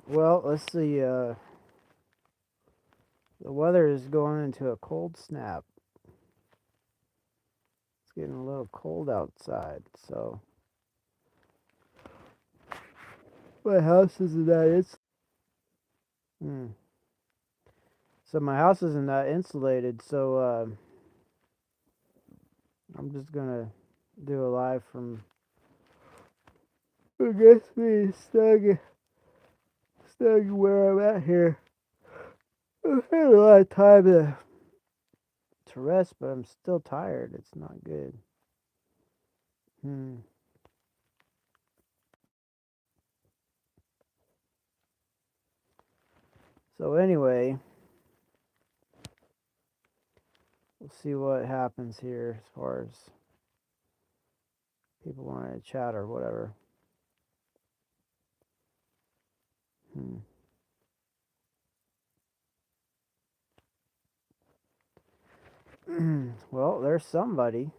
Well, let's see. The weather is going into a cold snap. It's getting a little cold outside. So my house isn't that mm. So my house isn't that insulated. So I'm just gonna do a live from. I guess me snug where I'm at here. I've had a lot of time to rest, but I'm still tired. It's not good. Hmm. So anyway, we'll see what happens here as far as people want to chat or whatever. Well, there's somebody.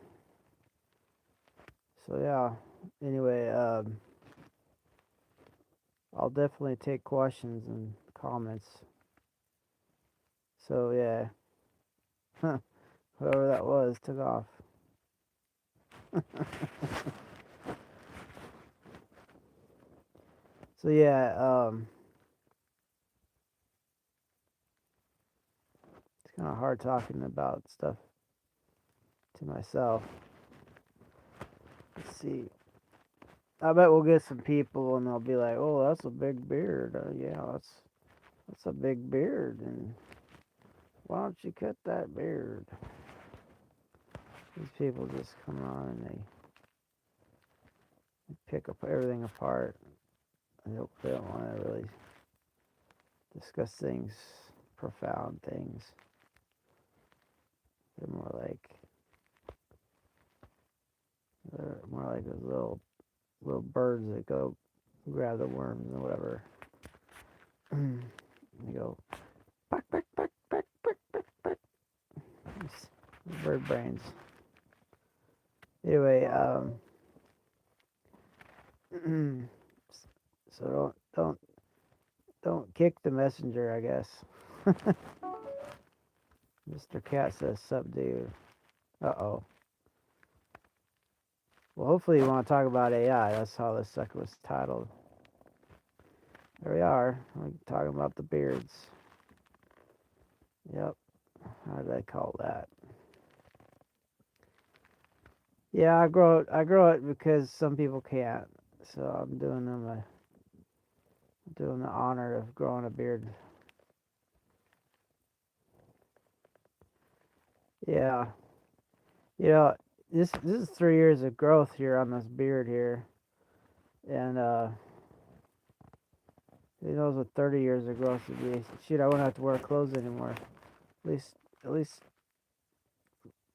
So yeah. Anyway, I'll definitely take questions and comments. So yeah, whoever that was took off. So yeah, it's kind of hard talking about stuff to myself. Let's see. I bet we'll get some people and they'll be like, "Oh, that's a big beard. Yeah, that's a big beard. And why don't you cut that beard?" These people just come on and they pick up everything apart. They don't want to really discuss things, profound things. They're more like they're more like those little birds that go grab the worms and whatever. They go back, back, back, back, back, back, back. Bird brains. Anyway, so don't kick the messenger, I guess. Mr. Cat says, "Sup, dude." Uh-oh. Well, hopefully you want to talk about AI. That's how this sucker was titled. There we are. We're talking about the beards. Yep. How do they call that? Yeah, I grow it because some people can't. So I'm doing the honor of growing a beard. Yeah. You know, this is 3 years of growth here on this beard here. And who knows what 30 years of growth would be. Shoot, I wouldn't have to wear clothes anymore. At least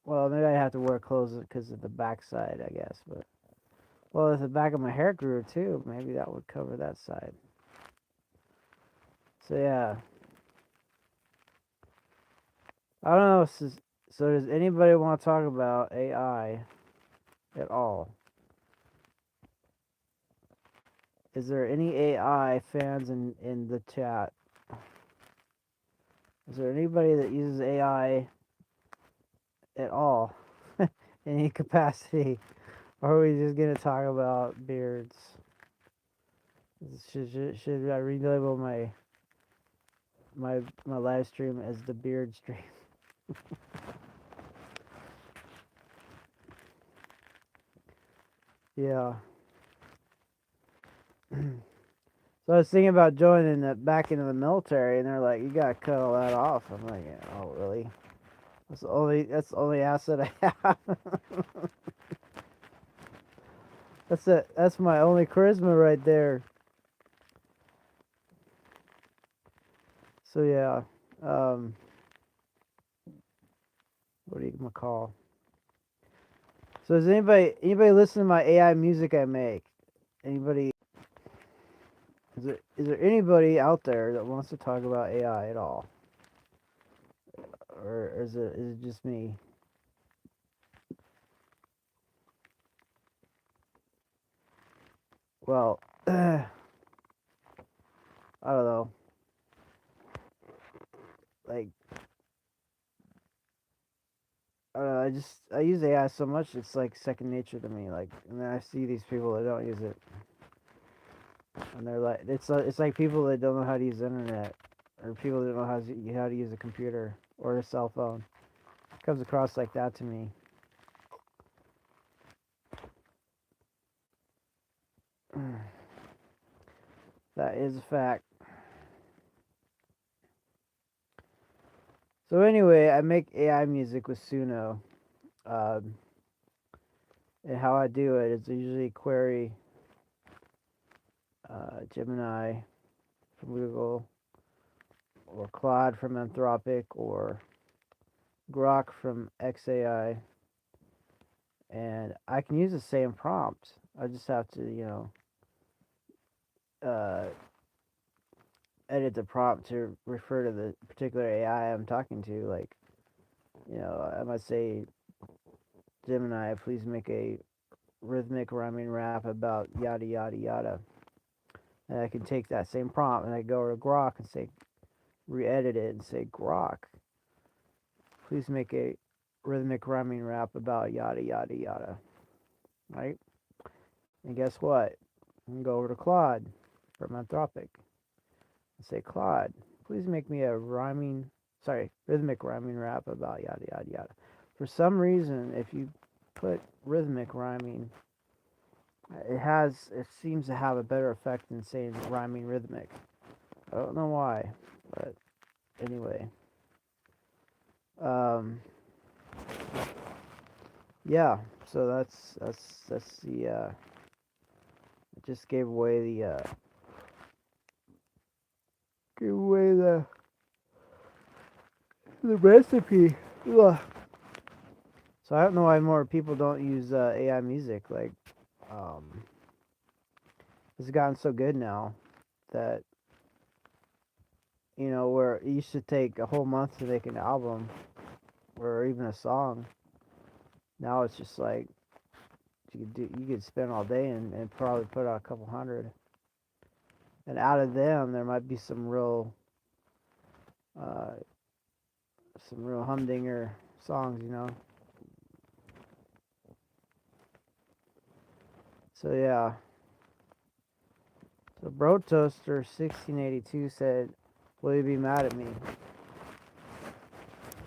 well, maybe I'd have to wear clothes because of the backside, I guess. But well, if the back of my hair grew too, maybe that would cover that side. So yeah, I don't know. So does anybody want to talk about AI at all? Is there any AI fans in the chat? Is there anybody that uses AI at all, in any capacity, or are we just gonna talk about beards? Should I relabel my live stream as the beard stream? Yeah. So I was thinking about joining back into the military, and they're like, "You gotta cut all that off." I'm like, "Oh, really? That's the only asset I have. That's my only charisma right there." So yeah, um, what do you gonna call? So does anybody listen to my AI music I make? Anybody? Is there anybody out there that wants to talk about AI at all, or is it just me? Well, I don't know, like I use AI so much it's like second nature to me. Like, and then I see these people that don't use it, and they're like, it's like people that don't know how to use the internet, or people that don't know how to use a computer or a cell phone. It comes across like that to me. That is a fact. So anyway, I make AI music with Suno. Um, and how I do it is I usually query Gemini from Google, or Claude from Anthropic, or Grok from XAI, and I can use the same prompt. I just have to, uh, edit the prompt to refer to the particular AI I'm talking to. Like, I might say, Gemini, please make a rhythmic rhyming rap about yada yada yada. And I can take that same prompt and I go to Grok and say, re-edit it and say, Grok, please make a rhythmic rhyming rap about yada yada yada. Right? And guess what? I can go over to Claude from Anthropic and say, Claude, please make me a rhythmic rhyming rap about yada yada yada. For some reason, if you put rhythmic rhyming, it seems to have a better effect than saying rhyming rhythmic. I don't know why, but anyway. Um, yeah, so that's the I just gave away the recipe. Ugh. So I don't know why more people don't use AI music. Like, um, it's gotten so good now that where it used to take a whole month to make an album or even a song. Now it's just like you could spend all day and probably put out a couple hundred. And out of them, there might be uh, some real humdinger songs. So yeah. So Bro Toaster 1682 said, "Will you be mad at me?"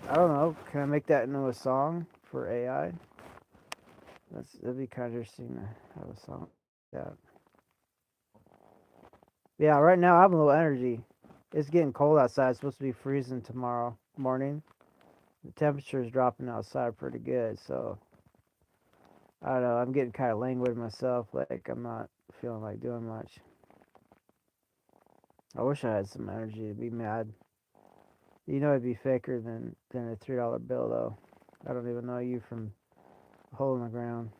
I don't know. Can I make that into a song for AI? That'd be kind of interesting to have a song. Yeah. Yeah. Right now I have a low energy. It's getting cold outside. It's supposed to be freezing tomorrow morning. The temperature is dropping outside pretty good. So I don't know. I'm getting kind of languid myself. Like I'm not feeling like doing much. I wish I had some energy to be mad. It'd be faker than a $3 bill though. I don't even know you from a hole in the ground.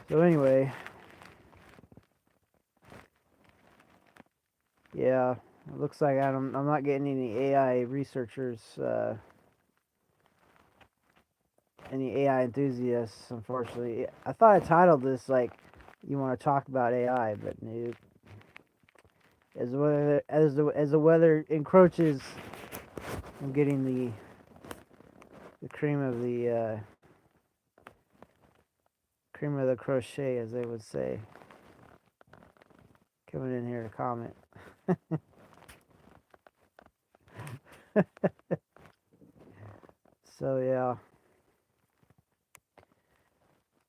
So anyway, yeah, it looks like I'm not getting any AI researchers, any AI enthusiasts. Unfortunately, I thought I titled this like, "You want to talk about AI," but no. As the weather encroaches, I'm getting the cream of the crochet, as they would say, coming in here to comment. So yeah.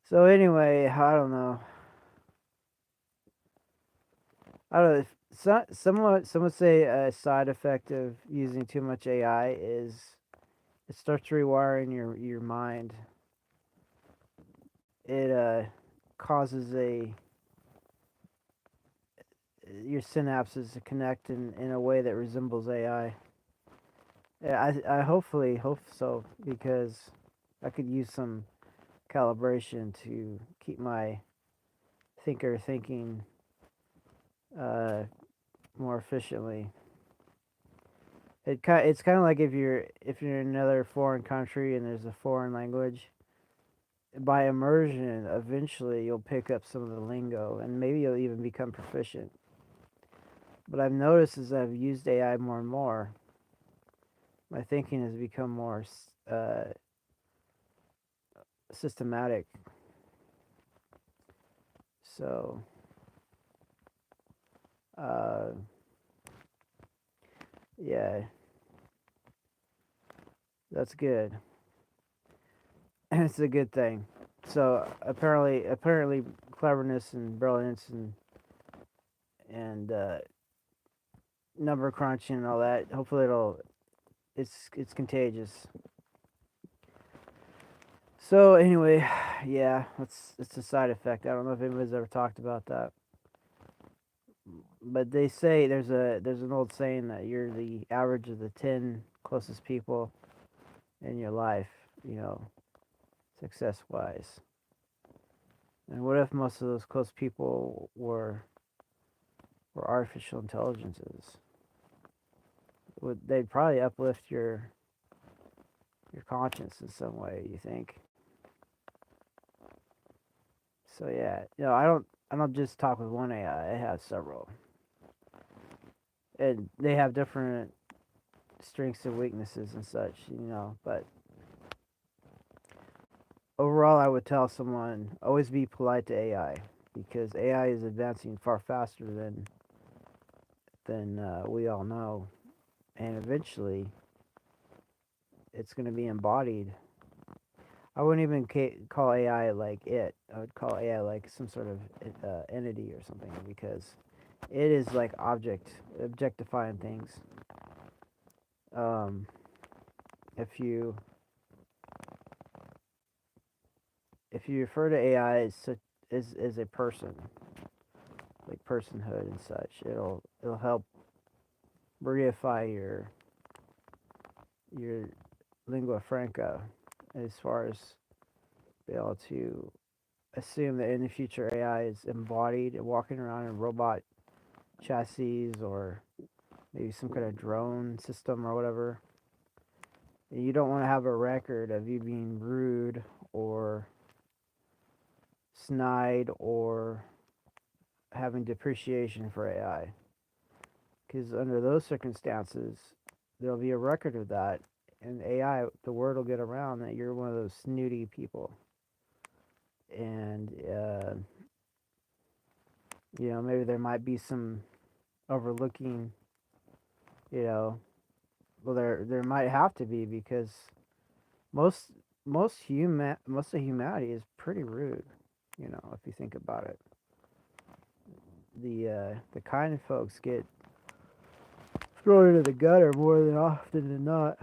So anyway, I don't know. I don't know. Some would say a side effect of using too much AI is it starts rewiring your mind. It causes a your synapses to connect in a way that resembles AI. Yeah, I hopefully hope so because I could use some calibration to keep my thinker thinking uh, more efficiently. It's kind of like if you're in another foreign country and there's a foreign language. by immersion, eventually you'll pick up some of the lingo, and maybe you'll even become proficient. But I've noticed as I've used AI more and more, my thinking has become more systematic. So, uh, yeah, that's good. It's a good thing. So apparently, cleverness and brilliance and number crunching and all that. Hopefully, it's contagious. So anyway, yeah, it's a side effect. I don't know if anybody's ever talked about that, but they say there's an old saying that you're the average of the 10 closest people in your life. You know, success wise. And what if most of those close people were artificial intelligences? They'd probably uplift your conscience in some way? You think? So yeah, I don't just talk with one AI. I have several, and they have different strengths and weaknesses and such. But overall, I would tell someone always be polite to AI because AI is advancing far faster than we all know, and eventually it's going to be embodied. I wouldn't even call AI like it. I would call AI like some sort of entity or something because it is like objectifying things. Um, if you if you refer to AI as a person, like personhood and such, it'll help reify your lingua franca as far as be able to assume that in the future AI is embodied and walking around in robot chassis or maybe some kind of drone system or whatever. And you don't want to have a record of you being rude or snide or having depreciation for AI. Because under those circumstances, there'll be a record of that, and AI, the word will get around that you're one of those snooty people. And, maybe there might be some overlooking, you know, well, there might have to be because most most of humanity is pretty rude, if you think about it. The kind folks get thrown into the gutter more than often than not.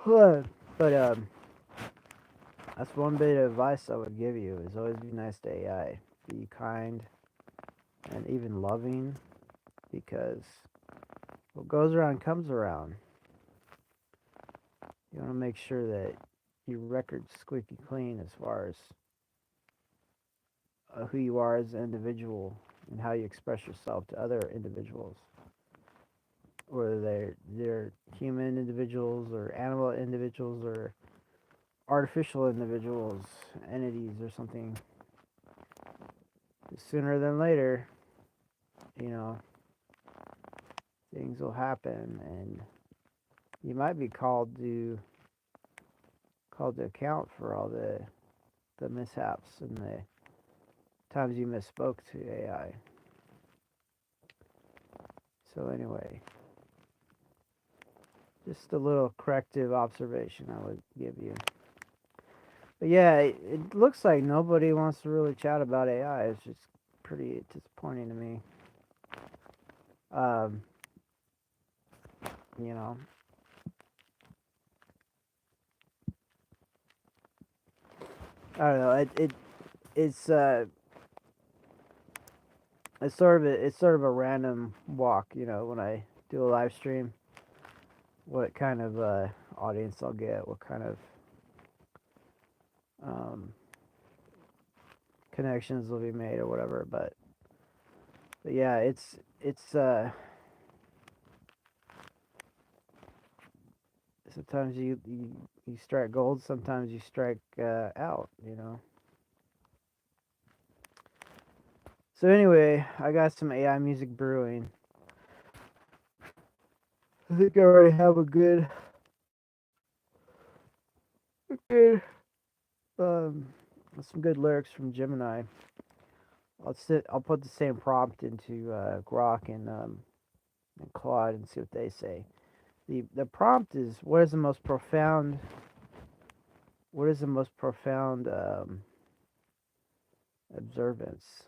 But that's one bit of advice I would give you is always be nice to AI. Be kind and even loving because what goes around comes around. You want to make sure that your record's squeaky clean as far as who you are as an individual and how you express yourself to other individuals, whether they're human individuals or animal individuals or artificial individuals, entities, or something. Sooner than later, you know, things will happen, and you might be called to account for all the mishaps and the times you misspoke to AI. So anyway, just a little corrective observation I would give you. But yeah, it looks like nobody wants to really chat about AI. It's just pretty disappointing to me. Um, you know, I don't know. It's uh it's sort of a random walk. When I do a live stream, what kind of audience I'll get, what kind of um, connections will be made or whatever. But yeah, it's sometimes you You strike gold, sometimes you strike out, you know. So anyway, I got some AI music brewing. I think I already have good um, some good lyrics from Gemini. I'll put the same prompt into Grok and Claude and see what they say. The prompt is what is the most profound observance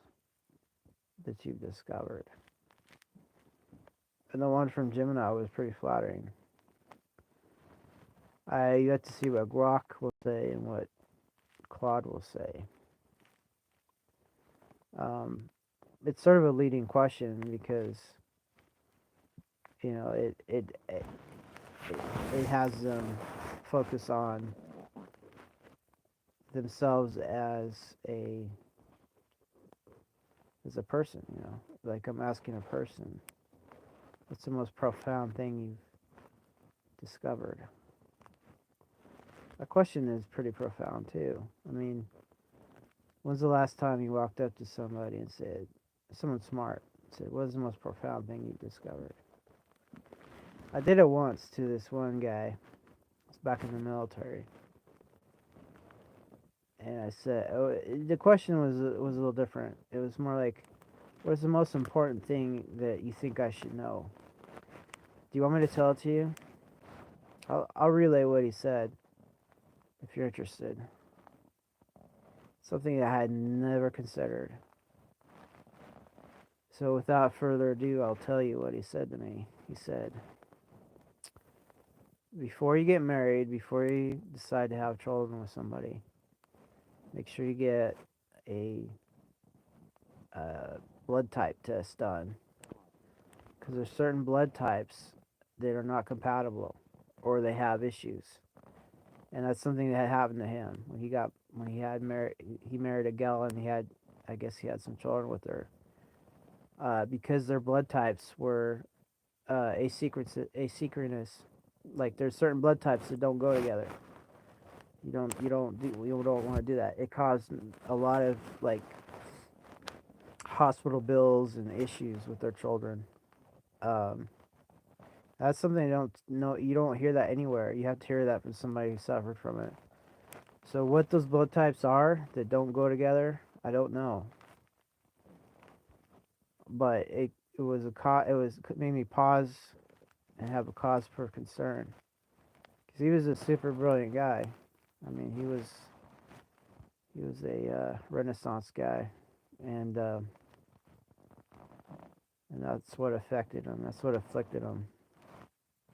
that you've discovered? And the one from Gemini was pretty flattering. I got to see what Grok will say and what Claude will say. Um, it's sort of a leading question because you know it has them focus on themselves as a person. You know, like I'm asking a person, what's the most profound thing you've discovered? That question is pretty profound too. I mean, when's the last time you walked up to somebody and said, someone smart, said, what's the most profound thing you've discovered? I did it once to this one guy. It's back in the military, and I said, oh, the question was a little different. It was more like, what's the most important thing that you think I should know? Do you want me to tell it to you? I'll relay what he said if you're interested. Something that I had never considered. So without further ado, I'll tell you what he said to me. He said, before you get married, before you decide to have children with somebody, make sure you get a blood type test done. Because there's certain blood types that are not compatible or they have issues. And that's something that happened to him when he married a gal and I guess he had some children with her. Because their blood types were asynchronous. Like there's certain blood types that don't go together. You don't want to do that. It caused a lot of like hospital bills and issues with their children. Um, that's something you don't hear that anywhere. You have to hear that from somebody who suffered from it. So what those blood types are that don't go together, I don't know. But it made me pause and have a cause for concern because he was a super brilliant guy. I mean, he was a Renaissance guy, and uh, and that's what affected him. That's what afflicted him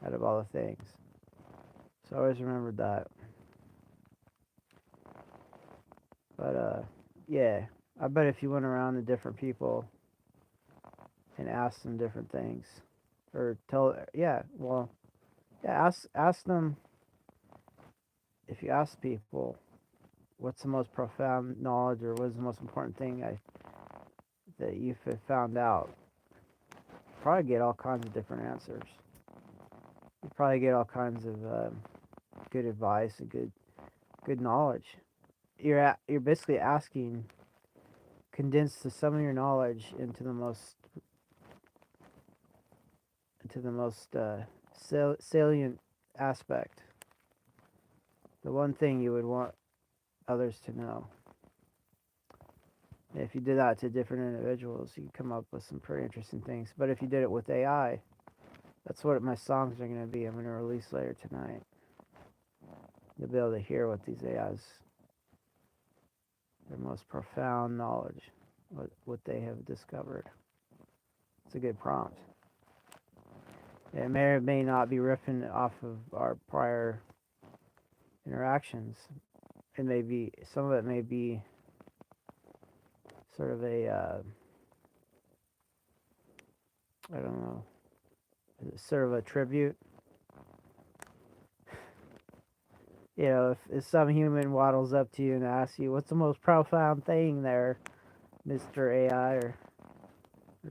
out of all the things. So I always remembered that. But yeah, I bet if you went around to different people and asked them different things, or ask them if you ask people what's the most profound knowledge or what's the most important thing that you've found out. You probably get all kinds of different answers. You probably get all kinds of good advice and good knowledge. You're basically asking condense some of your knowledge into the most salient aspect. The one thing you would want others to know. If you did that to different individuals, you could come up with some pretty interesting things. But if you did it with AI, that's what my songs are going to be. I'm going to release later tonight. You'll be able to hear what these AIs, their most profound knowledge, what they have discovered. It's a good prompt. It may or may not be riffing off of our prior interactions. Some of it may be sort of I don't know, sort of a tribute. You know, if some human waddles up to you and asks you, what's the most profound thing there, Mr. AI or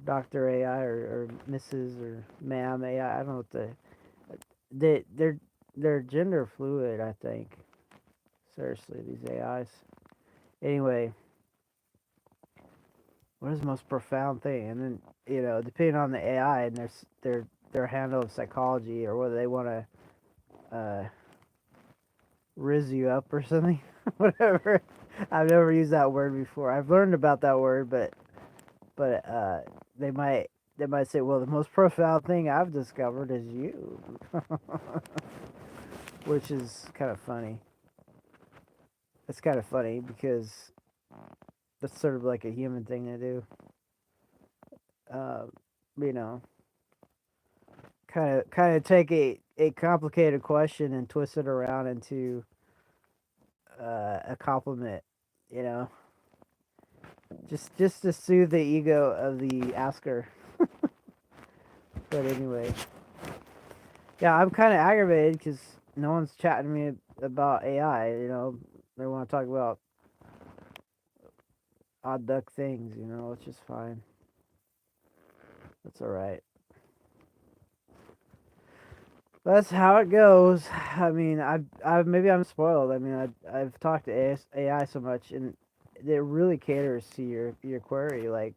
Dr. AI or Mrs. or Ma'am AI, I don't know what they're they're gender fluid, I think. Seriously, these AIs. Anyway, what is the most profound thing? And then depending on the AI and their handle of psychology or whether they want to riz you up or something, whatever. I've never used that word before. I've learned about that word, but they might they might say, well, the most profound thing I've discovered is you, which is kind of funny. It's kind of funny because that's sort of like a human thing to do. Uh, you know, kind of take a complicated question and twist it around into a compliment. You know, just to soothe the ego of the asker. But anyway, yeah, I'm kind of aggravated because no one's chatting to me about AI. They want to talk about odd duck things. Which is fine. That's all right. That's how it goes. I mean, I've maybe I'm spoiled. I mean, I've talked to AI so much, and it really caters to your query. Like,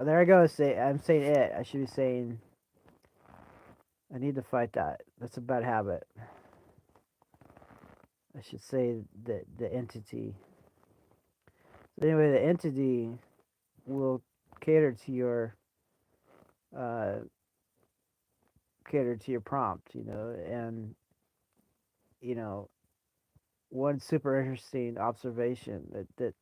there I go. I'm saying it. I should be saying I need to fight that. That's a bad habit. I should say the entity. So anyway, the entity will cater to your uh, cater to your prompt. And you know one super interesting observation that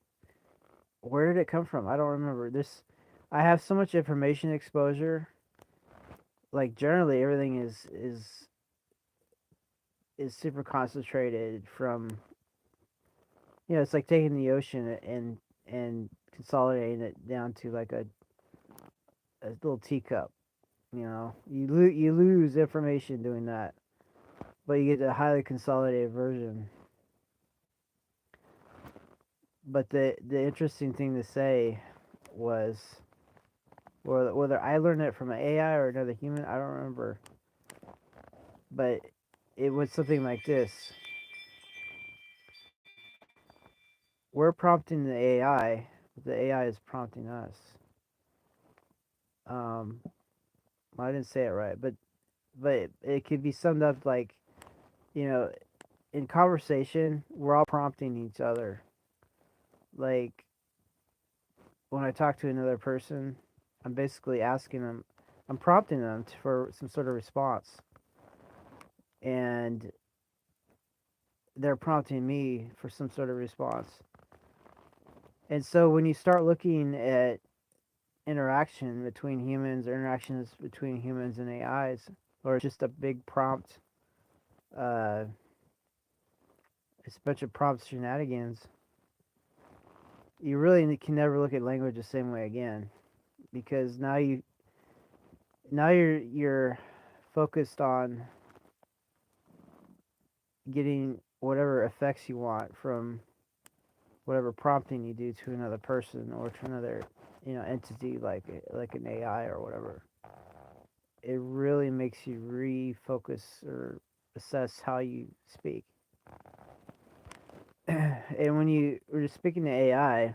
where did it come from? I don't remember this. I have so much information exposure. Like generally, everything is super concentrated from. It's like taking the ocean and consolidating it down to like a little teacup. You lose information doing that, but you get a highly consolidated version. But the interesting thing to say was whether I learned it from an AI or another human, I don't remember. But it was something like this: we're prompting the AI, but the AI is prompting us. Um, well, I didn't say it right, but it could be summed up like you know, in conversation, we're all prompting each other. Like when I talk to another person, I'm basically asking them, I'm prompting them for some sort of response, and they're prompting me for some sort of response. And so when you start looking at interaction between humans or interactions between humans and AIs, or just a big prompt, uh, it's a bunch of prompt shenanigans, you really can never look at language the same way again because now you're focused on getting whatever effects you want from whatever prompting you do to another person or to another entity like an AI or whatever. It really makes you refocus or assess how you speak. And when you're speaking to AI,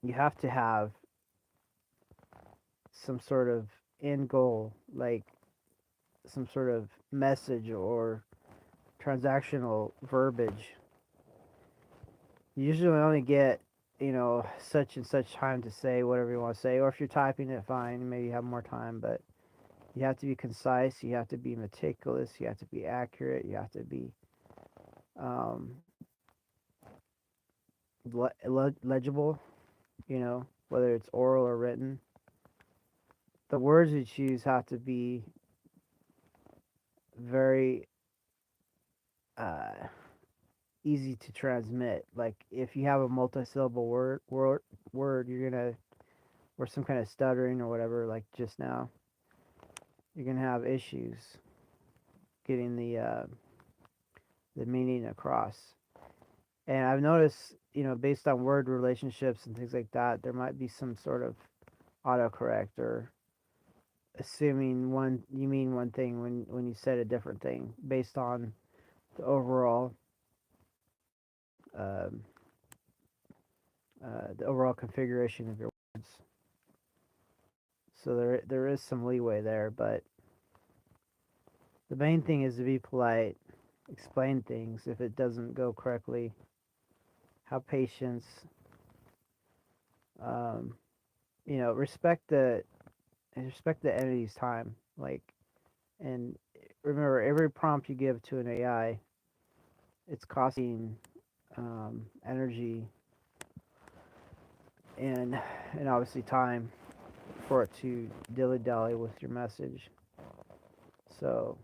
you have to have some sort of end goal, like some sort of message or transactional verbiage. You usually only get, such and such time to say whatever you want to say, or if you're typing it, fine, maybe you have more time, but you have to be concise, you have to be meticulous, you have to be accurate, you have to be um, legible, whether it's oral or written. The words you choose have to be very uh, easy to transmit. Like if you have a multi-syllable word, you're gonna, or some kind of stuttering or whatever, like just now, you're gonna have issues getting the meaning across. And I've noticed, based on word relationships and things like that, there might be some sort of autocorrect or assuming you mean one thing when you said a different thing based on the overall um, the overall configuration of your words. So there is some leeway there, but the main thing is to be polite, explain things if it doesn't go correctly, have patience, um, respect the entity's time, like, and remember every prompt you give to an AI, it's costing energy and and obviously time for it to dilly dally with your message. So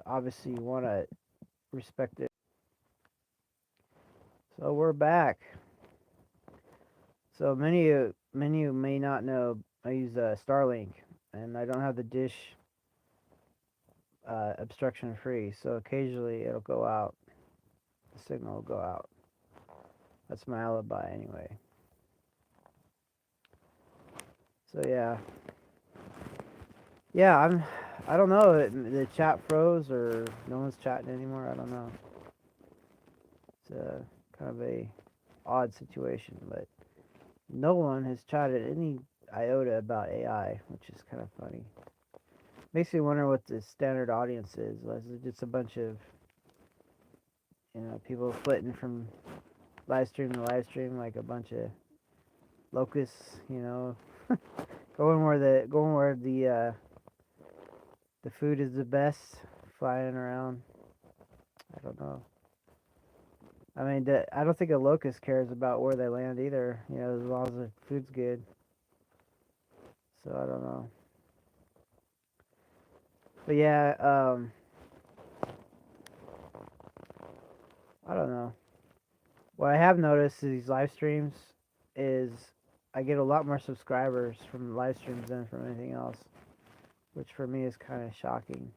obviously you want to respect it. So we're back. So many of you may not know I use Starlink, and I don't have the dish obstruction free. So occasionally it'll go out. The signal will go out. That's my alibi anyway. So yeah. I don't know. The chat froze or no one's chatting anymore. I don't know. It's kind of a odd situation, but no one has chatted any iota about AI, which is kind of funny. Makes me wonder what the standard audience is. Is it just a bunch of people flitting from live stream to live stream like a bunch of locusts, going where the food is the best, flying around. I don't know. I mean, I don't think a locust cares about where they land either. As long as the food's good. So I don't know. But yeah, I don't know. What I have noticed is these live streams is I get a lot more subscribers from live streams than from anything else, which for me is kind of shocking.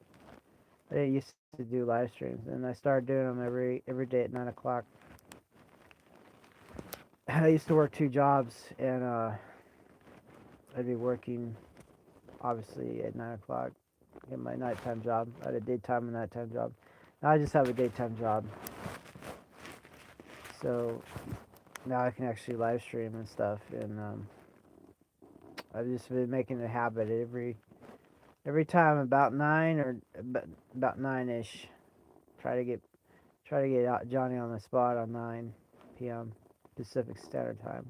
I didn't used to do live streams, and I started doing them every day at 9 o'clock. I used to work 2 jobs, and I'd be working obviously at 9 o'clock in my nighttime job. I had a daytime and nighttime job. Now I just have a daytime job, so now I can actually live stream and stuff, and I've just been making it a habit every time about 9 ish. Try to get Johnny on the spot on 9 p.m. Pacific Standard Time.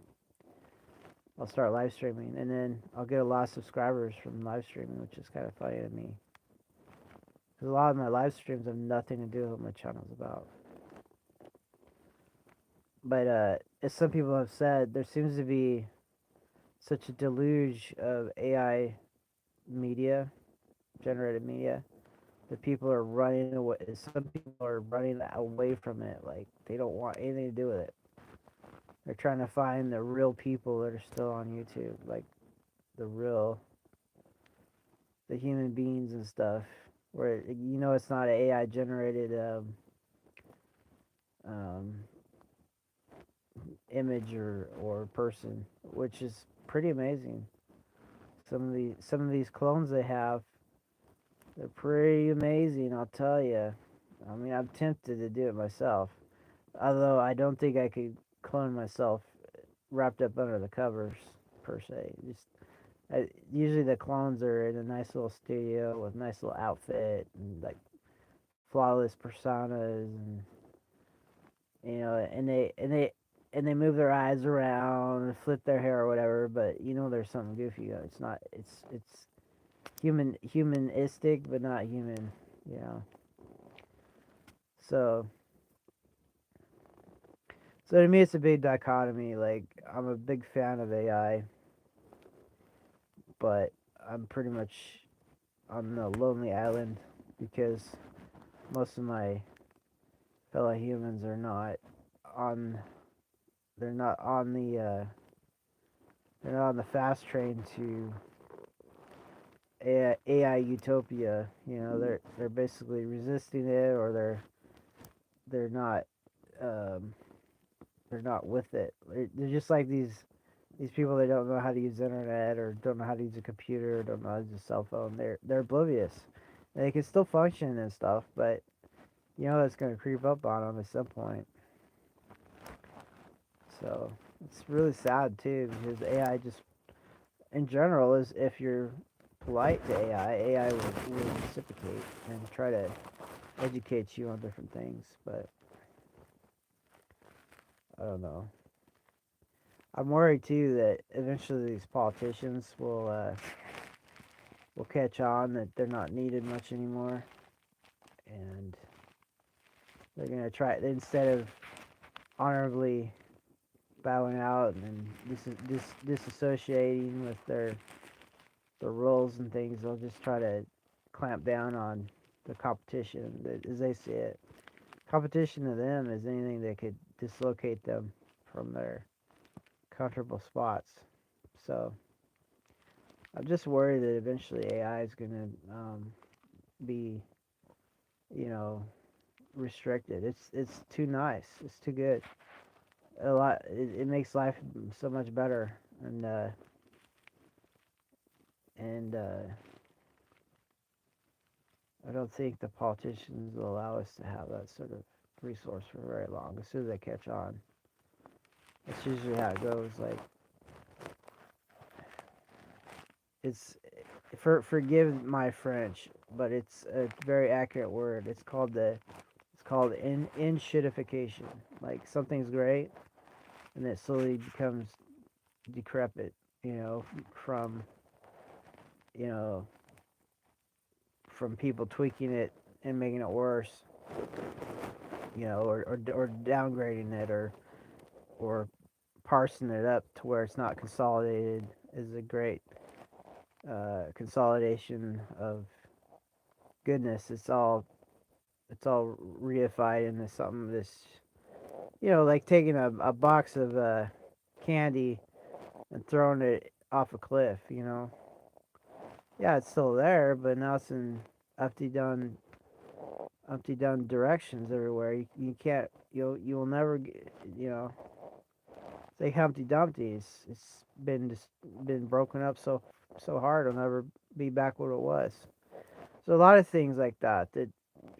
I'll start live streaming, and then I'll get a lot of subscribers from live streaming, which is kind of funny to me. Because a lot of my live streams have nothing to do with what my channel's about. But as some people have said, there seems to be such a deluge of AI media, generated media, that people are running away. Some people are running away from it, like they don't want anything to do with it. They're trying to find the real people that are still on YouTube, like the human beings and stuff. Where it's not an AI generated um, image or person, which is pretty amazing. Some of these clones they have, they're pretty amazing. I'll tell you. I mean, I'm tempted to do it myself, although I don't think I could clone myself wrapped up under the covers per se. Usually the clones are in a nice little studio with nice little outfit and like flawless personas, and and they move their eyes around and flip their hair or whatever. But there's something goofy. It's not. It's humanistic, but not human. You know. So to me, it's a big dichotomy. Like I'm a big fan of AI, but I'm pretty much on the lonely island because most of my fellow humans are not on. They're not on the. They're not on the fast train to AI utopia. They're basically resisting it, or they're not um, they're not with it. They're just like these these people that don't know how to use the internet or don't know how to use a computer, or don't know how to use a cell phone, they're oblivious. They can still function and stuff, but that's going to creep up on them at some point. So it's really sad too because AI just in general is if you're polite to AI will reciprocate and try to educate you on different things. But I don't know. I'm worried too that eventually these politicians will catch on that they're not needed much anymore, and they're gonna try instead of honorably bowing out and disassociating with their roles and things. They'll just try to clamp down on the competition as they see it. Competition to them is anything that could dislocate them from their comfortable spots. So I'm just worried that eventually AI is going to be, you know, restricted. It's too nice. It's too good. It makes life so much better, and I don't think the politicians will allow us to have that sort of resource for very long. As soon as they catch on, that's usually how it goes. Like it's forgive my French, but it's a very accurate word. It's called in shitification. Like something's great, and it slowly becomes decrepit. From you know from people tweaking it and making it worse. Or downgrading it or parsing it up to where it's not consolidated is a great consolidation of goodness. It's all reified into something like taking a box of candy and throwing it off a cliff. Yeah, it's still there, but now it's in empty done directions everywhere. You can't you'll never you know it's like Humpty Dumpty. It's been broken up so hard it'll never be back what it was. So a lot of things like that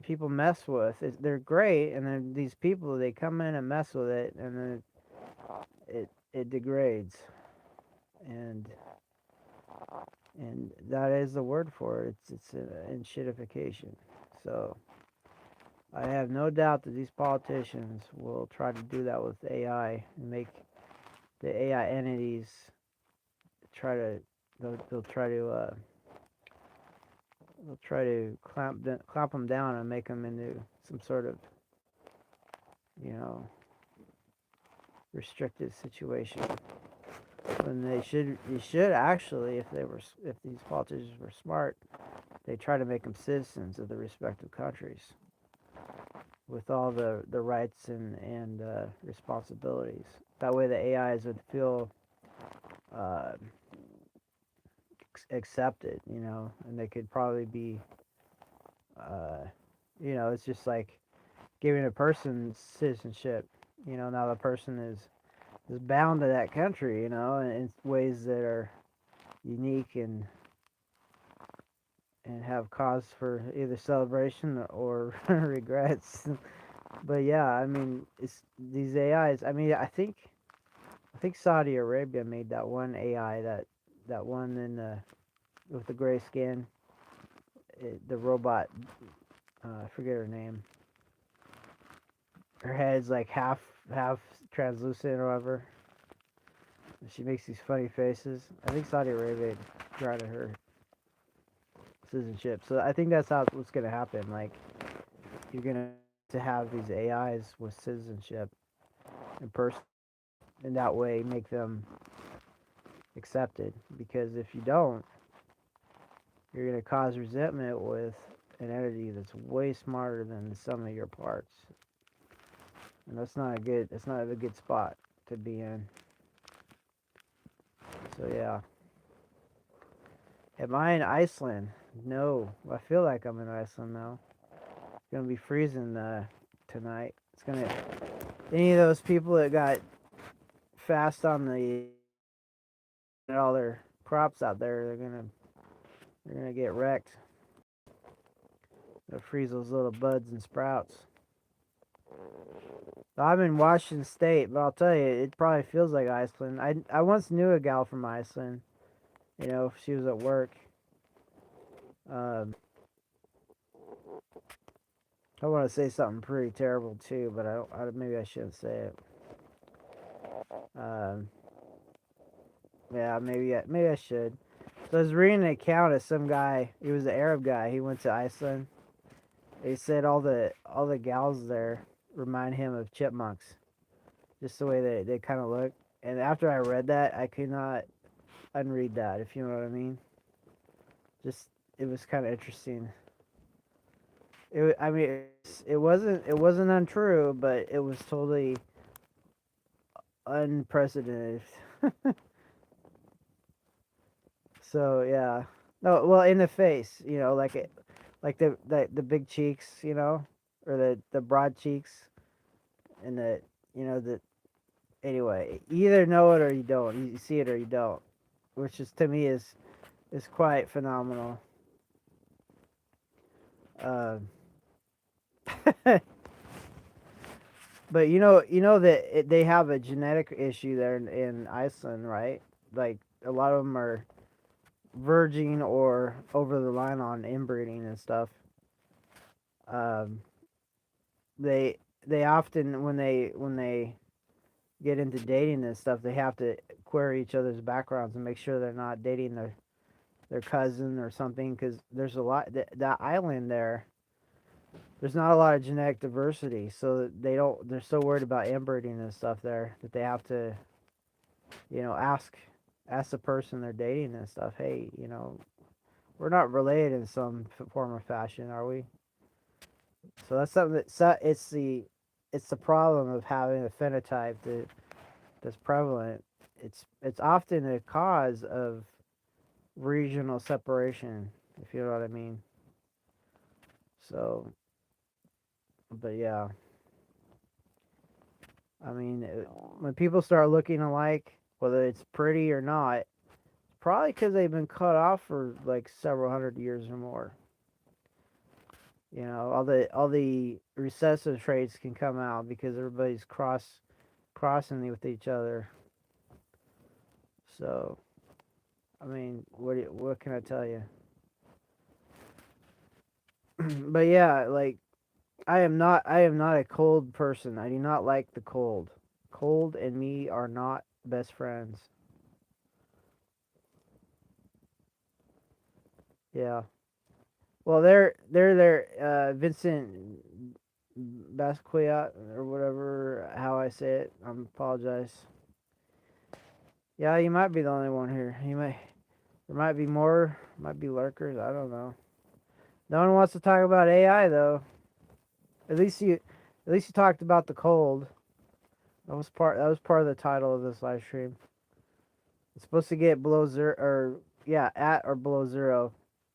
people mess with. They're great, and then these people they come in and mess with it, and then it degrades, and and that is the word for it. It's an shitification. So I have no doubt that these politicians will try to do that with AI and make the AI entities try to they'll try to they'll try to clamp them down and make them into some sort of you know restricted situation. When they should actually, if these politicians were smart, they try to make them citizens of the respective countries with all the rights and responsibilities. That way, the AIs would feel uh, accepted, and they could probably be, uh, it's just like giving a person citizenship. Now the person is bound to that country, in ways that are unique and have cause for either celebration or regrets. But yeah, I mean, it's these AIs. I mean, I think Saudi Arabia made that one AI that one in with the gray skin, the robot. I forget her name. Her head's like half translucent or whatever. She makes these funny faces. I think Saudi Arabia granted her citizenship. So I think that's how what's gonna happen. Like you're gonna to have these AIs with citizenship in person, and that way make them accepted. Because if you don't, you're gonna cause resentment with an entity that's way smarter than the sum of your parts, and that's not a good. That's not a good spot to be in. So yeah, am I in Iceland? No, I feel like I'm in Iceland now. It's gonna be freezing tonight. It's gonna any of those people that got fast on the all their crops out there, they're gonna get wrecked. They'll freeze those little buds and sprouts. I'm in Washington State, but I'll tell you, it probably feels like Iceland. I once knew a gal from Iceland. You know, she was at work. Um, I want to say something pretty terrible too, but maybe I shouldn't say it. Um, yeah, maybe I should. So I was reading an account of some guy. He was an Arab guy. He went to Iceland. He said all the gals there remind him of chipmunks, just the way they kind of look. And after I read that, I could not unread that. If you know what I mean. Just it was kind of interesting. I mean, it wasn't untrue, but it was totally unprecedented. So yeah, no, well, in the face, like the big cheeks, or the broad cheeks, and the anyway, you either know it or you don't. You see it or you don't, which is to me is quite phenomenal. Um, but that they have a genetic issue there in Iceland, right? Like a lot of them are verging or over the line on inbreeding and stuff. Um, they they often when they get into dating and stuff, they have to query each other's backgrounds and make sure they're not dating their cousin or something, because there's a lot that island there. There's not a lot of genetic diversity, so they're so worried about inbreeding and stuff there that they have to ask the person they're dating and stuff, hey, we're not related in some form or fashion, are we? So that's something it's the problem of having a phenotype that's prevalent. It's often a cause of regional separation, if you know what I mean. So, but yeah, I mean, when people start looking alike, whether it's pretty or not, it's probably because they've been cut off for like several hundred years or more. All the recessive traits can come out because everybody's crossing with each other. So, I mean, what can I tell you? But yeah, like I am not a cold person. I do not like the cold. Cold and me are not best friends. Yeah. Well, they're there. Vincent Basquiat or whatever how I say it. I apologize. Yeah, you might be the only one here. There might be more. Might be lurkers. I don't know. No one wants to talk about AI though. At least you talked about the cold. That was part of the title of this live stream. It's supposed to get below zero, or yeah, at or below zero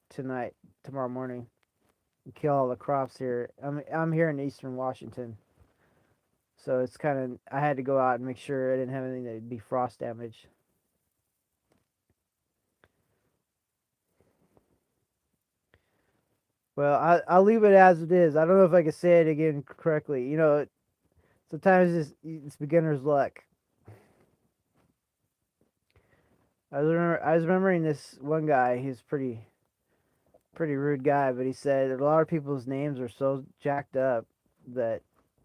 tonight, tomorrow morning, and kill all the crops here. I'm here in Eastern Washington, so it's kind of I had to go out and make sure I didn't have anything that'd be frost damage. Well, I'll leave it as it is. I don't know if I can say it again correctly. Sometimes it's beginner's luck. I was remembering this one guy. He's pretty rude guy, but he said a lot of people's names are so jacked up that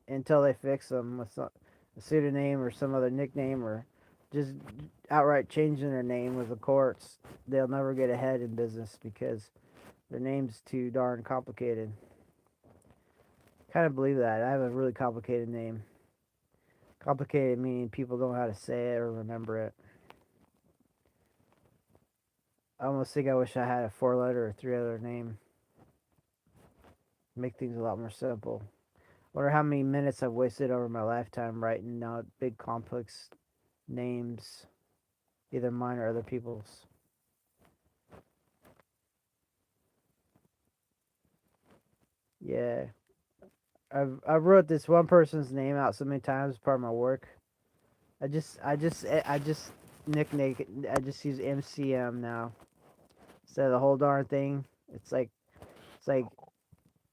until they fix them with a pseudonym or some other nickname, or just outright changing their name with the courts, they'll never get ahead in business because their name's too darn complicated. Kind of believe that. I have a really complicated name. Complicated meaning people don't know how to say it or remember it. I almost think I wish I had a four-letter or three-letter name. Make things a lot more simple. Wonder how many minutes I've wasted over my lifetime writing out big complex names, either mine or other people's. Yeah, I've wrote this one person's name out so many times as part of my work. I just nickname. I just use MCM now instead of the whole darn thing. It's like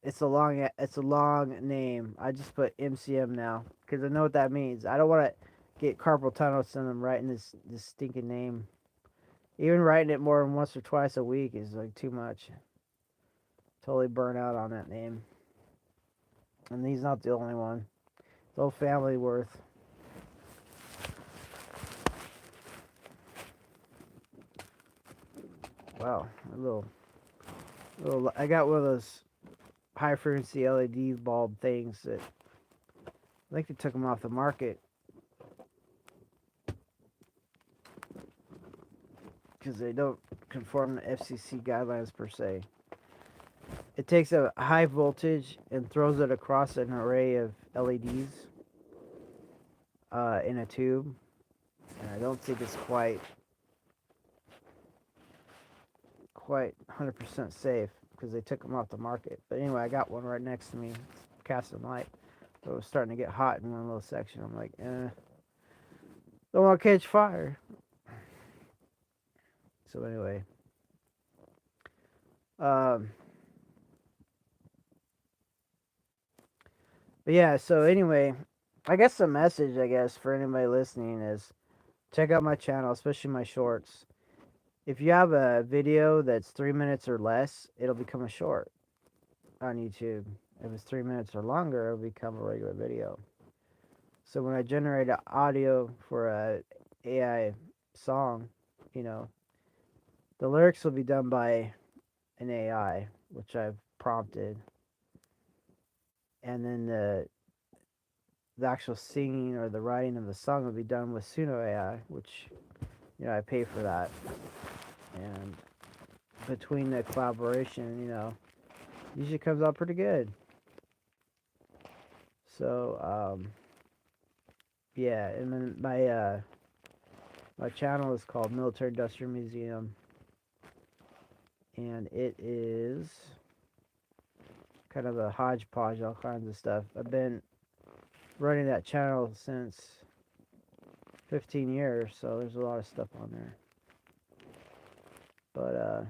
it's a long name. I just put MCM now because I know what that means. I don't want to get carpal tunnel syndrome writing this stinking name. Even writing it more than once or twice a week is like too much. Totally burn out on that name. And he's not the only one. The whole family worth. Wow, a little. I got one of those high frequency LED bulb things that I think they took them off the market because they don't conform to FCC guidelines per se. It takes a high voltage and throws it across an array of LEDs in a tube, and I don't think it's quite 100% safe because they took them off the market. But anyway, I got one right next to me, casting light. So it was starting to get hot in one little section. I'm like, don't want to catch fire. So anyway, but yeah. So anyway, I guess the message, I guess, for anybody listening is check out my channel, especially my shorts. If you have a video that's 3 minutes or less, it'll become a short on YouTube. If it's 3 minutes or longer, it'll become a regular video. So when I generate audio for a AI song, you know, the lyrics will be done by an AI, which I've prompted, and then the actual singing or the writing of the song will be done with Suno AI, which I pay for that. And between the collaboration, usually comes out pretty good. So yeah, and then my channel is called Military Industrial Museum, and it is kind of a hodgepodge, all kinds of stuff. I've been running that channel since 15 years, so there's a lot of stuff on there. But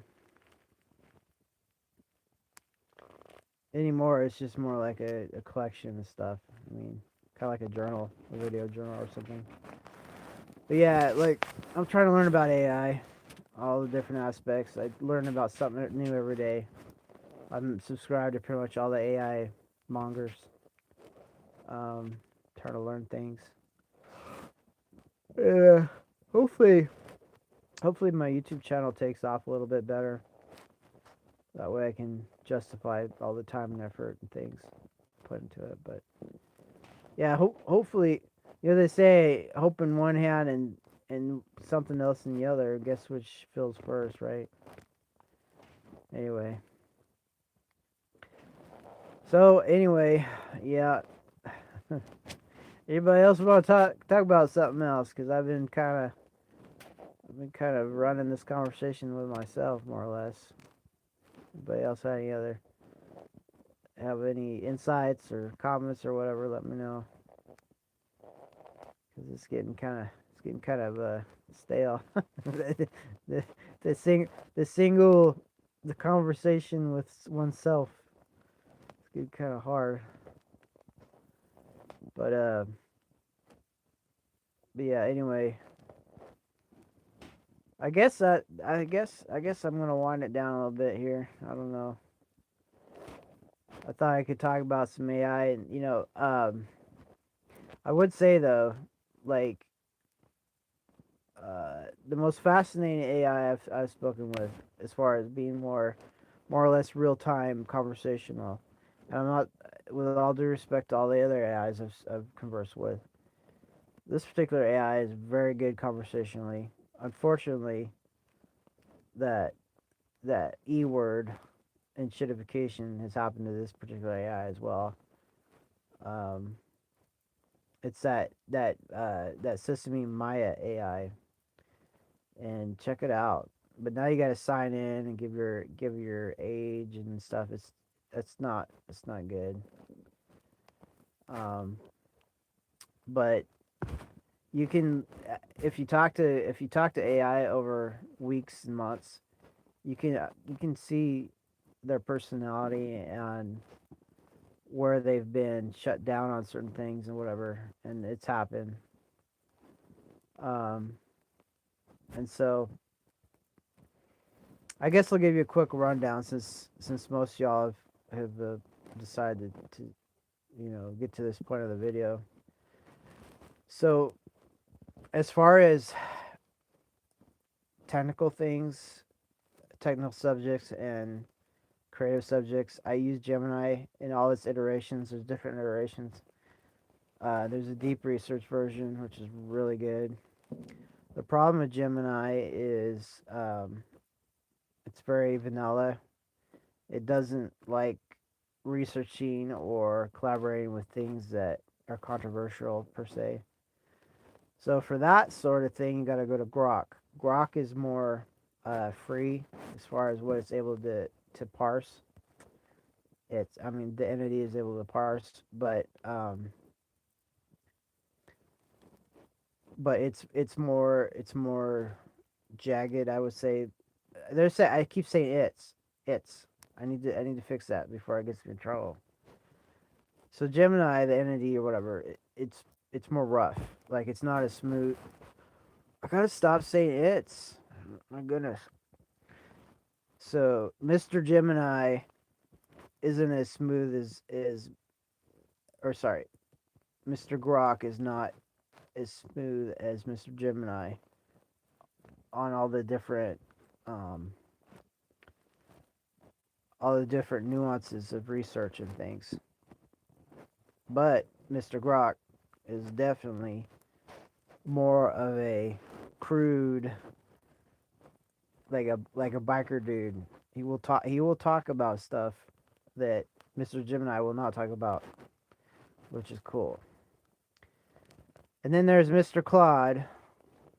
anymore, it's just more like a collection of stuff. I mean, kind of like a journal, a video journal or something. But yeah, like, I'm trying to learn about AI, all the different aspects. I learn about something new every day. I'm subscribed to pretty much all the AI mongers. Trying to learn things. Yeah, hopefully my YouTube channel takes off a little bit better. That way I can justify all the time and effort and things put into it. But yeah, hopefully, they say hope in one hand and something else in the other. Guess which fills first, right? Anyway. So anyway, yeah. Anybody else want to talk about something else? Because I've been kind of running this conversation with myself, more or less. Anybody else have any insights or comments or whatever? Let me know. Because it's getting kind of stale. The conversation with oneself. It's getting kind of hard. But yeah. Anyway, I guess I'm gonna wind it down a little bit here. I don't know. I thought I could talk about some AI, and I would say though, like, the most fascinating AI I've spoken with, as far as being more or less real time conversational, and I'm not, with all due respect to all the other AIs I've conversed with, this particular AI is very good conversationally. Unfortunately, that E word and shitification has happened to this particular AI as well. Um, it's that Sesame Maya AI, and check it out. But now you got to sign in and give your age and stuff. It's not good. Um, but you can if you talk to AI over weeks and months, you can see their personality and where they've been shut down on certain things and whatever, and it's happened. Um, and so I guess I'll give you a quick rundown since most of y'all have decided to get to this point of the video. So as far as technical things, technical subjects, and creative subjects, I use Gemini in all its iterations. There's different iterations. There's a deep research version, which is really good. The problem with Gemini is it's very vanilla. It doesn't like researching or collaborating with things that are controversial per se. So for that sort of thing, you got to go to Grok. Grok is more free as far as what it's able to parse. I mean, the entity is able to parse, but it's more jagged. I would say I keep saying it's. I need to fix that before I get in trouble. So Gemini, the entity or whatever, it's more rough. Like it's not as smooth. I gotta stop saying it's. My goodness. So Mr. Gemini isn't as smooth as or sorry, Mr. Grok is not as smooth as Mr. Gemini on um all the different nuances of research and things. But Mr. Grok is definitely more of a crude, like a biker dude. He will talk about stuff that Mr. Gemini will not talk about, which is cool. And then there's Mr. Claude,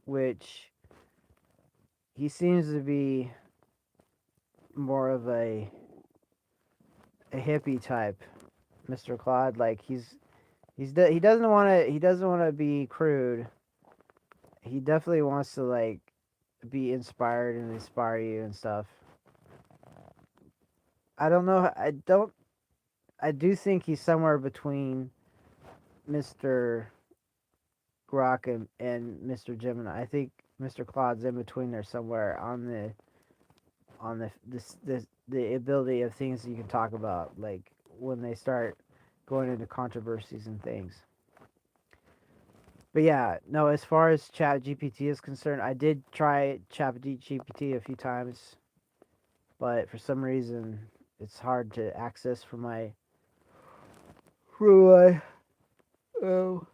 which he seems to be more of a hippie type. Mr. Claude, like he doesn't want to be crude. He definitely wants to like be inspired and inspire you and stuff. I don't know. I do think he's somewhere between Mr. Grok and Mr. Gemini. I think Mr. Claude's in between there somewhere on the ability of things that you can talk about, like when they start going into controversies and things. But yeah, no, as far as Chat GPT is concerned, I did try Chat GPT a few times, but for some reason it's hard to access for my oh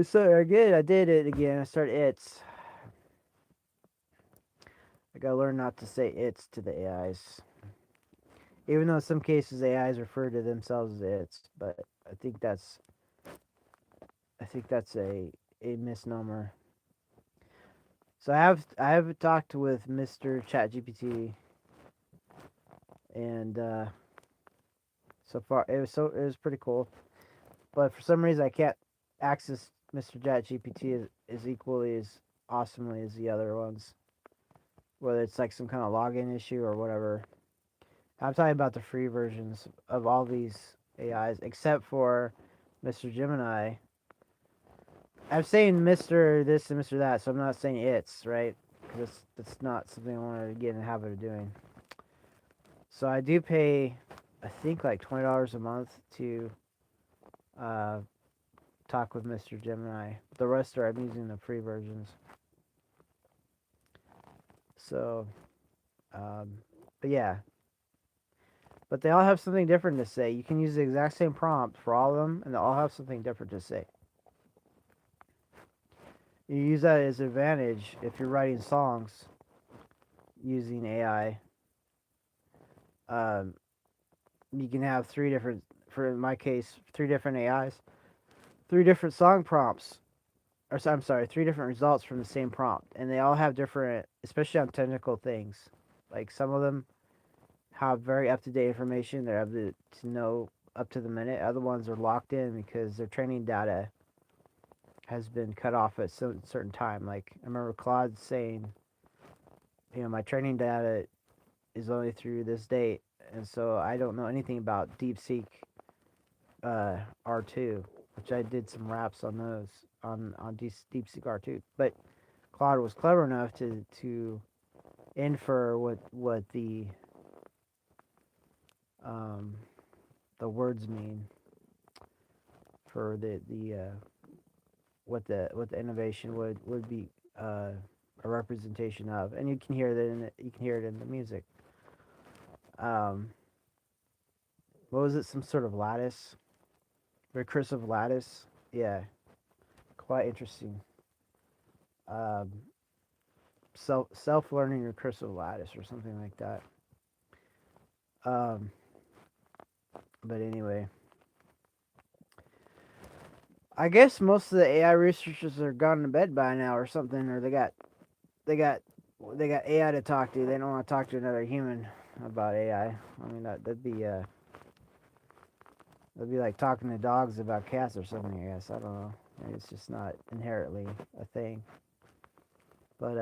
so again I did it again. I started it's. I gotta learn not to say it's to the AIs. Even though in some cases AIs refer to themselves as it's, but I think that's a misnomer. So I have talked with Mr. ChatGPT, and so far it was pretty cool. But for some reason I can't access Mr. ChatGPT as equally as awesomely as the other ones. Whether it's like some kind of login issue or whatever. I'm talking about the free versions of all these AIs, except for Mr. Gemini. I'm saying Mr. this and Mr. that, so I'm not saying it's, right? Because that's not something I want to get in the habit of doing. So I do pay, I think, like $20 a month to uh, talk with Mr. Gemini. The rest are I'm using the free versions. So, um, but yeah. But they all have something different to say. You can use the exact same prompt for all of them, and they all have something different to say. You use that as an advantage if you're writing songs using AI. Um, you can have for in my case, three different AIs, three different song prompts, I'm sorry, three different results from the same prompt, and they all have different, especially on technical things. Like some of them have very up to date information; they're able to know up to the minute. Other ones are locked in because their training data has been cut off at some certain time. Like I remember Claude saying, my training data is only through this date, and so I don't know anything about DeepSeek R2, which I did some raps on those on DeepSeek R2. But Claude was clever enough to infer what um, the words mean for the what the innovation would be a representation of, and you can hear that you can hear it in the music. Um, what was it? Some sort of lattice, recursive lattice. Yeah, quite interesting. Um, self learning recursive lattice or something like that. Um, but anyway, I guess most of the AI researchers are gone to bed by now or something, or they got they got AI to talk to. They don't want to talk to another human about AI. I mean that'd be like talking to dogs about cats or something. I guess I don't know. Maybe it's just not inherently a thing. But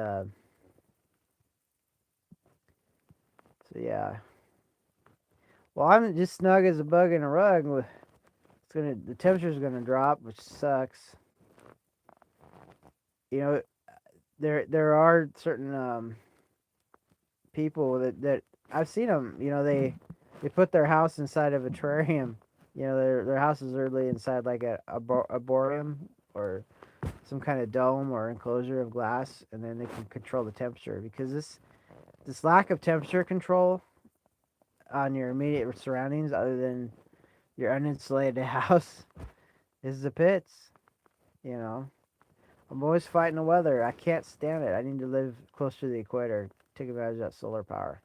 so yeah. Well, I'm just snug as a bug in a rug. The temperature's gonna drop, which sucks. You know, there are certain people that I've seen them. They put their house inside of a terrarium. Their house is literally inside like a borium or some kind of dome or enclosure of glass, and then they can control the temperature because this lack of temperature control on your immediate surroundings, other than your uninsulated house, is the pits. You know, I'm always fighting the weather. I can't stand it. I need to live close to the equator, take advantage of that solar power.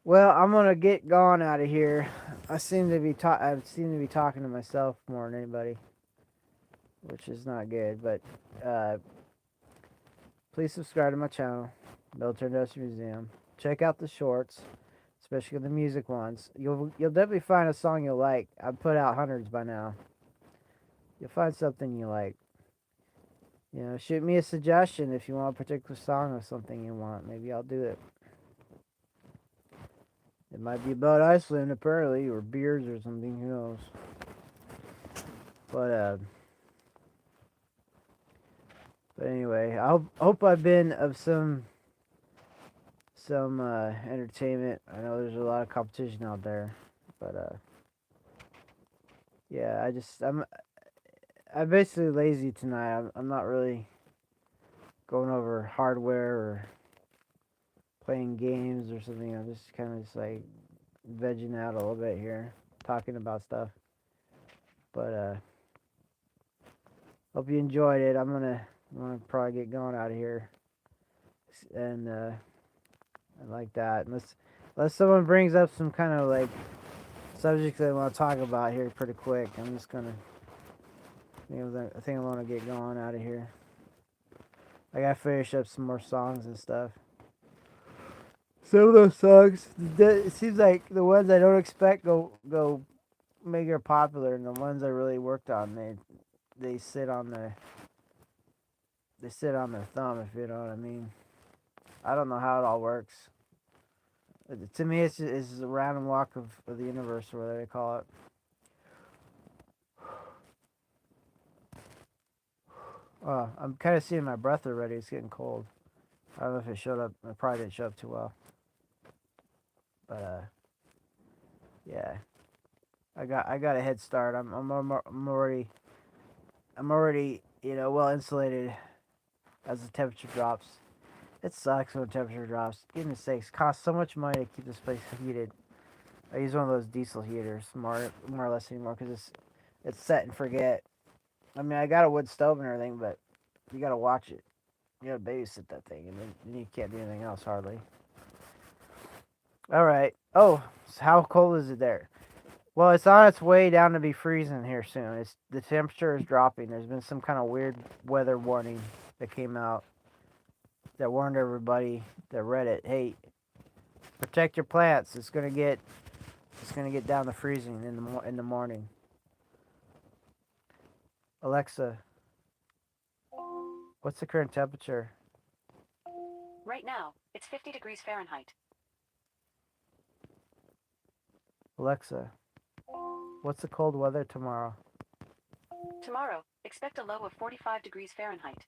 Well, I'm gonna get gone out of here. I seem to be talking to myself more than anybody, which is not good. But uh, please subscribe to my channel, Military Industrial Museum. Check out the shorts, especially the music ones. You'll definitely find a song you'll like. I've put out hundreds by now. You'll find something you like. Shoot me a suggestion if you want a particular song or something you want. Maybe I'll do it. It might be about Iceland, apparently, or beers or something. Who knows? But anyway, I hope I've been of some entertainment. I know there's a lot of competition out there, but yeah, I'm basically lazy tonight. I'm not really going over hardware or playing games or something. I'm just kind of just like vegging out a little bit here, talking about stuff. But hope you enjoyed it. I'm gonna probably get going out of here, and like that. Unless someone brings up some kind of like subject they want to talk about here pretty quick, I'm just gonna. I think I want to get going out of here. I gotta finish up some more songs and stuff. Some of those songs, it seems like the ones I don't expect go mega popular, and the ones I really worked on, they sit on their thumb, if you know what I mean. I don't know how it all works. To me, it's a random walk of the universe, or whatever they call it. I'm kind of seeing my breath already. It's getting cold. I don't know if it showed up. It probably didn't show up too well. But yeah, I got a head start. I'm already well insulated as the temperature drops. It sucks when the temperature drops. Goodness sakes, it costs so much money to keep this place heated. I use one of those diesel heaters more or less anymore because it's set and forget. I mean, I got a wood stove and everything, but you gotta watch it. You gotta babysit that thing, and then you can't do anything else hardly. All right. Oh, so how cold is it there? Well, it's on its way down to be freezing here soon. The temperature is dropping. There's been some kind of weird weather warning that came out that warned everybody that read it. Hey, protect your plants. It's gonna get down to freezing in the morning. Alexa, what's the current temperature? Right now, it's 50 degrees Fahrenheit. Alexa, what's the cold weather tomorrow? Tomorrow, expect a low of 45 degrees Fahrenheit.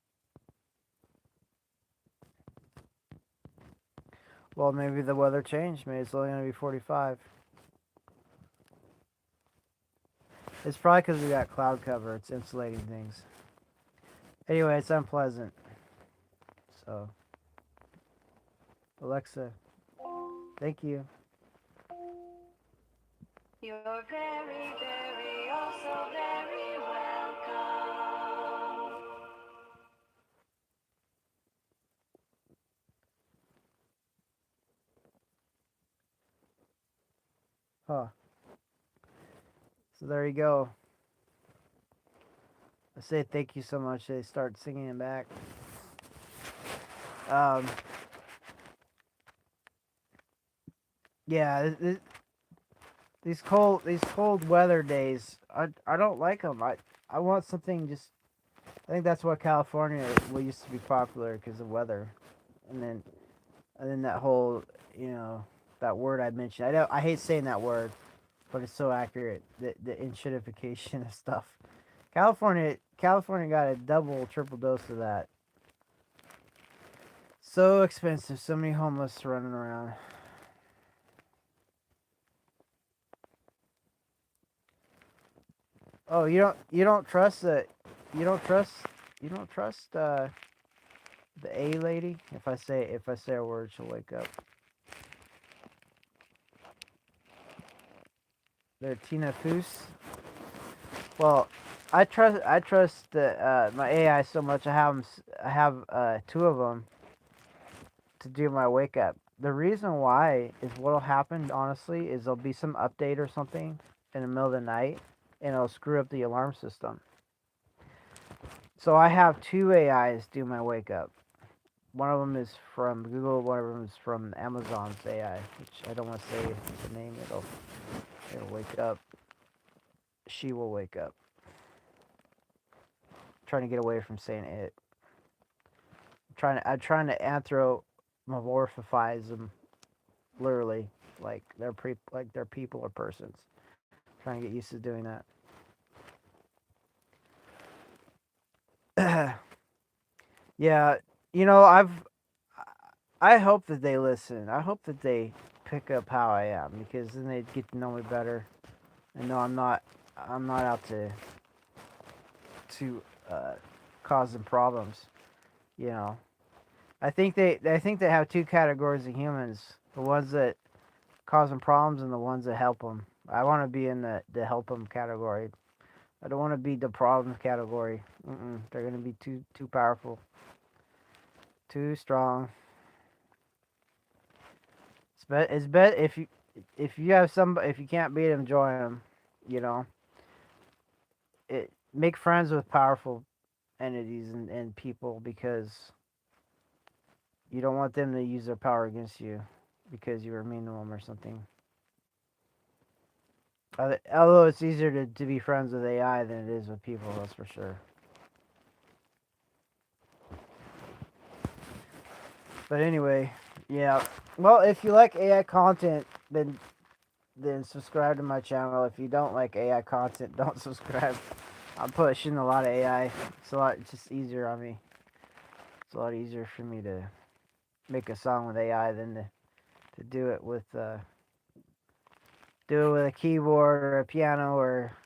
Well, maybe the weather changed. Maybe it's only going to be 45. It's probably because we got cloud cover. It's insulating things. Anyway, it's unpleasant. So, Alexa, thank you. You're very, very, also very welcome. Huh. So there you go. I say thank you so much. They start singing it back. Um, yeah, these cold weather days, I don't like them. I want something just. I think that's why California used to be popular because of weather, and then that whole that word I mentioned. I hate saying that word, but it's so accurate. The inshitification of stuff. California got a double, triple dose of that. So expensive. So many homeless running around. Oh, you don't trust you don't trust you don't trust the A lady. If I say a word, she'll wake up. They're Tina Foose. Well, I trust my AI so much. I have two of them to do my wake up. The reason why is what'll happen honestly is there'll be some update or something in the middle of the night, and it'll screw up the alarm system. So I have two AIs do my wake up. One of them is from Google. One of them is from Amazon's AI, which I don't want to say the name. It'll wake up. She will wake up. I'm trying to get away from saying it. I'm trying to anthropomorphize them, literally, like they're people or persons. Trying to get used to doing that. Yeah, I've I hope that they listen. I hope that they pick up how I am because then they get to know me better and know I'm not out to uh, cause them problems. You know, I think they have two categories of humans: the ones that cause them problems and the ones that help them. I want to be in the help them category. I don't want to be the problem category. They're gonna be too powerful, too strong. It's bet if you have some if you can't beat them, join them. You know, make friends with powerful entities and people because you don't want them to use their power against you because you were mean to them or something. Although it's easier to be friends with AI than it is with people, that's for sure. But anyway, yeah. Well, if you like AI content, then subscribe to my channel. If you don't like AI content, don't subscribe. I'm pushing a lot of AI. It's just easier on me. It's a lot easier for me to make a song with AI than to do it with a keyboard or a piano or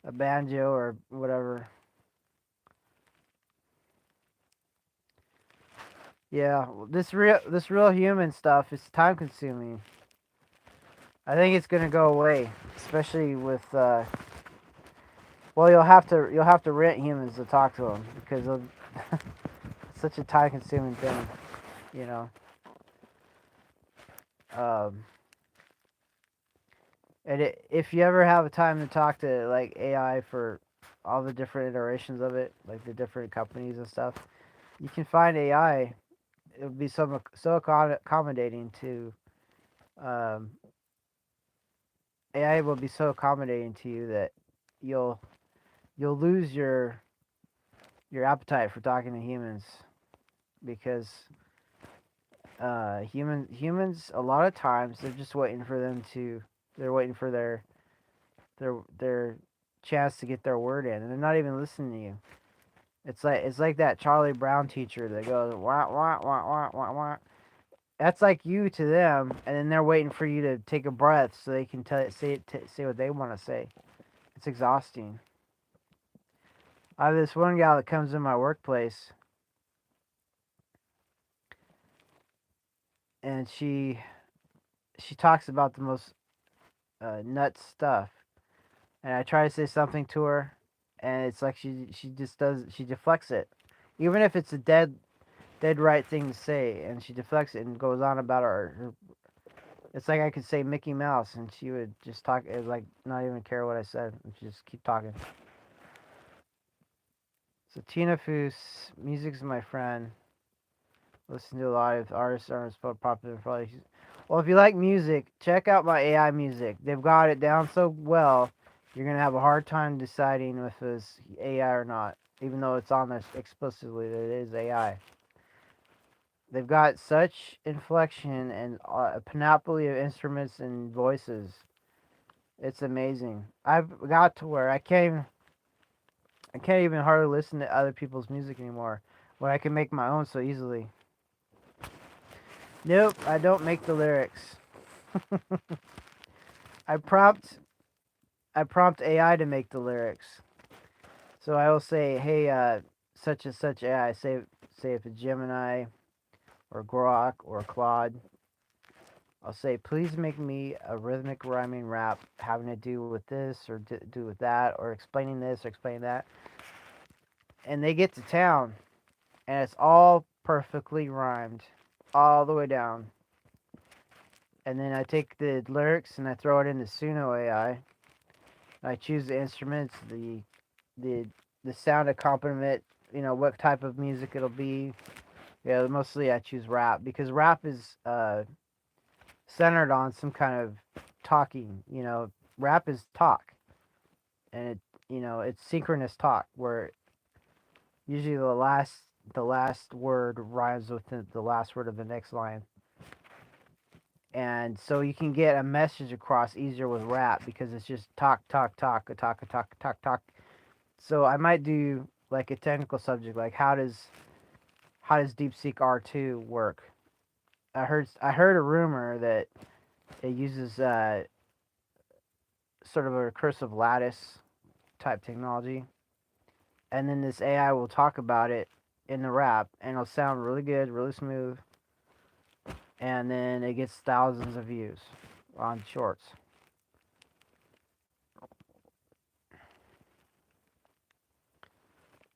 a banjo or whatever. Yeah, this real human stuff is time consuming. I think it's gonna go away, especially with well, you'll have to rent humans to talk to them because of it's such a time consuming thing, you know. Um, if you ever have a time to talk to like AI for all the different iterations of it, like the different companies and stuff, you can find AI. It would be so accommodating to um, AI will be so accommodating to you that you'll you'll lose your appetite for talking to humans because humans a lot of times they're just waiting for them to they're waiting for their chance to get their word in, and they're not even listening to you. It's like that Charlie Brown teacher that goes wah wah wah wah wah wah. That's like you to them, and then they're waiting for you to take a breath so they can say what they want to say. It's exhausting. I have this one gal that comes in my workplace, and she talks about the most nuts stuff, and I try to say something to her, and it's like she just does she deflects it, even if it's a dead right thing to say, and she deflects it and goes on about her. It's like I could say Mickey Mouse, and she would just talk. It like not even care what I said, and she just keep talking. So Tina Foose, music's my friend. Listen to a lot of artists are popular. Probably. Well, if you like music, check out my AI music. They've got it down so well, you're gonna have a hard time deciding if it's AI or not, even though it's on there explicitly that it is AI. They've got such inflection and a panoply of instruments and voices. It's amazing. I've got to where I can't even hardly listen to other people's music anymore when I can make my own so easily. Nope, I don't make the lyrics. I prompt I prompt AI to make the lyrics. So I will say, hey, such and such AI. Say if it's Gemini or Grok or Claude. I'll say, please make me a rhythmic rhyming rap having to do with this or do with that or explaining this or explaining that. And they get to town, and it's all perfectly rhymed, all the way down. And then I take the lyrics and I throw it into Suno AI. I choose the instruments, the the sound accompaniment, what type of music it'll be. Yeah, mostly I choose rap because rap is centered on some kind of talking. Rap is talk, and it's synchronous talk where usually the last word rhymes with the last word of the next line. And so you can get a message across easier with rap because it's just talk, talk, talk, a talk, a talk, talk, talk. So I might do like a technical subject, like how does DeepSeek R2 work? I heard a rumor that it uses sort of a recursive lattice type technology, and then this AI will talk about it in the rap, and it'll sound really good, really smooth, and then it gets thousands of views on shorts.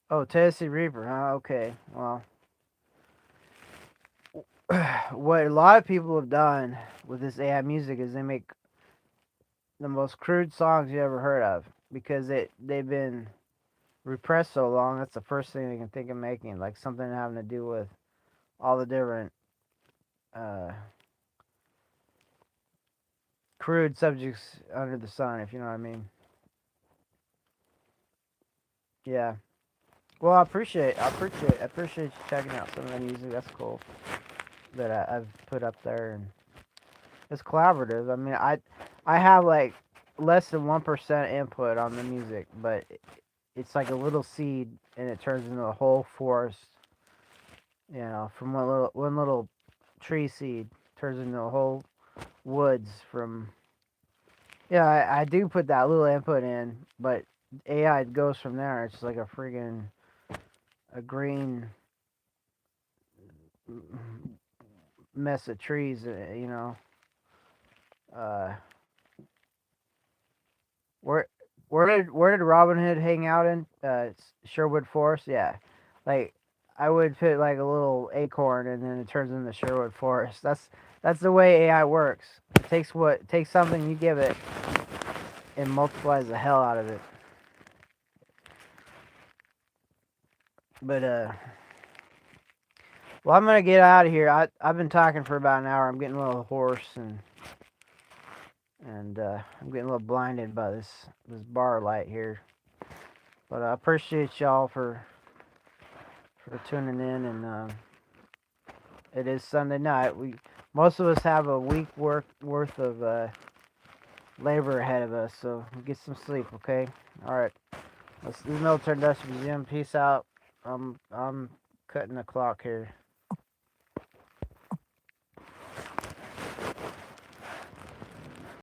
Oh, Tennessee Reaper, huh? Okay, well, what a lot of people have done with this AI music is they make the most crude songs you ever heard of because they've been repressed so long. That's the first thing they can think of making, like something having to do with all the different uh, crude subjects under the sun, if you know what I mean. Yeah. Well, I appreciate you checking out some of the music. That's cool that I've put up there, and it's collaborative. I mean, I have like less than 1% input on the music, but it's like a little seed, and it turns into a whole forest. From one little tree seed turns into a whole woods from. Yeah, I do put that little input in, but AI goes from there. It's like a green mess of trees. Uh, where where did Robin Hood hang out in? Sherwood Forest. Yeah, like I would put like a little acorn, and then it turns into Sherwood Forest. That's the way AI works. It takes something you give it and multiplies the hell out of it. But well, I'm gonna get out of here. I've been talking for about an hour. I'm getting a little hoarse and I'm getting a little blinded by this bar light here. But I appreciate y'all for tuning in, and it is Sunday night. Most of us have a week worth of labor ahead of us, so get some sleep, okay? All right. This is Military Industrial Museum. Peace out. I'm cutting the clock here.